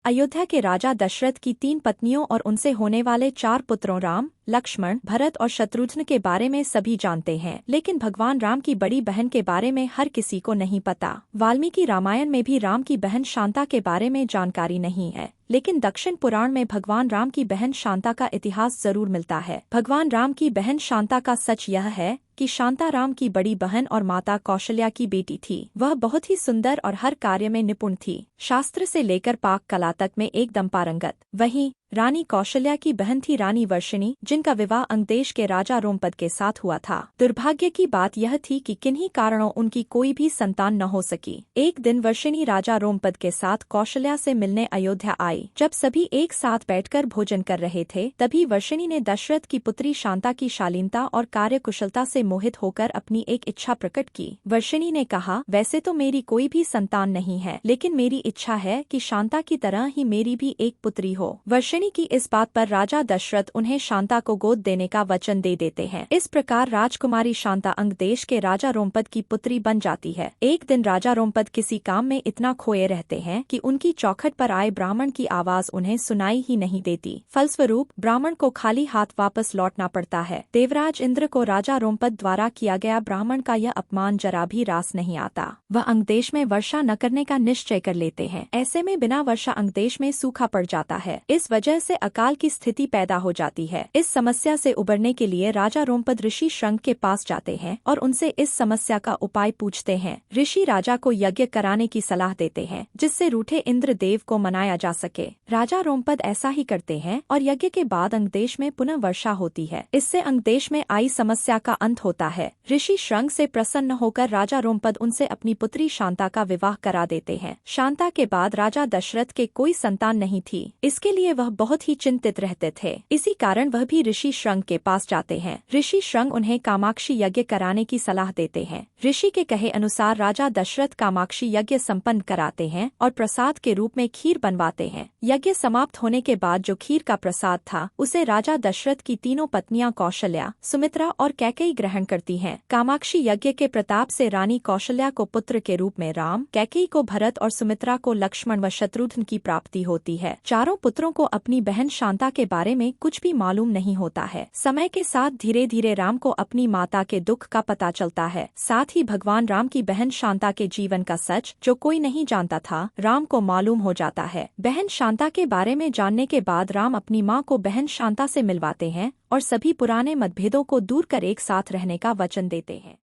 अयोध्या के राजा दशरथ की 3 पत्नियों और उनसे होने वाले 4 पुत्रों राम, लक्ष्मण, भरत और शत्रुघ्न के बारे में सभी जानते हैं, लेकिन भगवान राम की बड़ी बहन के बारे में हर किसी को नहीं पता। वाल्मीकि रामायण में भी राम की बहन शांता के बारे में जानकारी नहीं है, लेकिन दक्षिण पुराण में भगवान राम की बहन शांता का इतिहास जरूर मिलता है। भगवान राम की बहन शांता का सच यह है कि शांता राम की बड़ी बहन और माता कौशल्या की बेटी थी। वह बहुत ही सुंदर और हर कार्य में निपुण थी, शास्त्र से लेकर पाक कला तक में एकदम पारंगत। वहीं रानी कौशल्या की बहन थी रानी वर्षिणी, जिनका विवाह अंगदेश के राजा रोमपद के साथ हुआ था। दुर्भाग्य की बात यह थी कि किन्हीं कारणों उनकी कोई भी संतान न हो सकी। एक दिन वर्षिणी राजा रोमपद के साथ कौशल्या से मिलने अयोध्या आई। जब सभी एक साथ बैठकर भोजन कर रहे थे, तभी वर्षिणी ने दशरथ की पुत्री शांता की शालीनता और कार्यकुशलता से मोहित होकर अपनी एक इच्छा प्रकट की। वर्षिणी ने कहा, वैसे तो मेरी कोई भी संतान नहीं है, लेकिन मेरी इच्छा है कि शांता की तरह ही मेरी भी एक पुत्री हो। वर्षिणी की इस बात पर राजा दशरथ उन्हें शांता को गोद देने का वचन दे देते हैं। इस प्रकार राजकुमारी शांता अंगदेश के राजा रोमपद की पुत्री बन जाती है। एक दिन राजा रोमपद किसी काम में इतना खोए रहते हैं कि उनकी चौखट पर आए ब्राह्मण की आवाज उन्हें सुनाई ही नहीं देती। फलस्वरूप ब्राह्मण को खाली हाथ वापस लौटना पड़ता है। देवराज इंद्र को राजा रोमपद द्वारा किया गया ब्राह्मण का यह अपमान जरा भी रास नहीं आता। वह अंगदेश में वर्षा न करने का निश्चय कर लेते हैं। ऐसे में बिना वर्षा अंगदेश में सूखा पड़ जाता है। इस वजह से अकाल की स्थिति पैदा हो जाती है। इस समस्या से उबरने के लिए राजा रोमपद ऋषि श्रंग के पास जाते हैं और उनसे इस समस्या का उपाय पूछते हैं। ऋषि राजा को यज्ञ कराने की सलाह देते हैं, जिससे रूठे इंद्र देव को मनाया जा सके। राजा रोमपद ऐसा ही करते हैं और यज्ञ के बाद अंगदेश में पुनः वर्षा होती है। इससे अंगदेश में आई समस्या का अंत होता है। ऋषि श्रंग से प्रसन्न होकर राजा रोमपद उनसे अपनी पुत्री शांता का विवाह करा देते हैं। शांता के बाद राजा दशरथ के कोई संतान नहीं थी, इसके लिए वह बहुत ही चिंतित रहते थे। इसी कारण वह भी ऋषि श्रंग के पास जाते हैं। ऋषि श्रंग उन्हें कामाक्षी यज्ञ कराने की सलाह देते हैं। ऋषि के कहे अनुसार राजा दशरथ कामाक्षी यज्ञ संपन्न कराते हैं और प्रसाद के रूप में खीर बनवाते हैं। यज्ञ समाप्त होने के बाद जो खीर का प्रसाद था, उसे राजा दशरथ की तीनों पत्नियां कौशल्या, सुमित्रा और कैकेयी ग्रहण करती हैं। कामाक्षी यज्ञ के प्रताप से रानी कौशल्या को पुत्र के रूप में राम, कैकेयी को भरत और सुमित्रा को लक्ष्मण व शत्रुघ्न की प्राप्ति होती है। चारों पुत्रों को अपनी बहन शांता के बारे में कुछ भी मालूम नहीं होता है। समय के साथ धीरे धीरे राम को अपनी माता के दुख का पता चलता है। साथ ही भगवान राम की बहन शांता के जीवन का सच, जो कोई नहीं जानता था, राम को मालूम हो जाता है। बहन शांता के बारे में जानने के बाद राम अपनी माँ को बहन शांता से मिलवाते हैं और सभी पुराने मतभेदों को दूर कर एक साथ रहने का वचन देते हैं।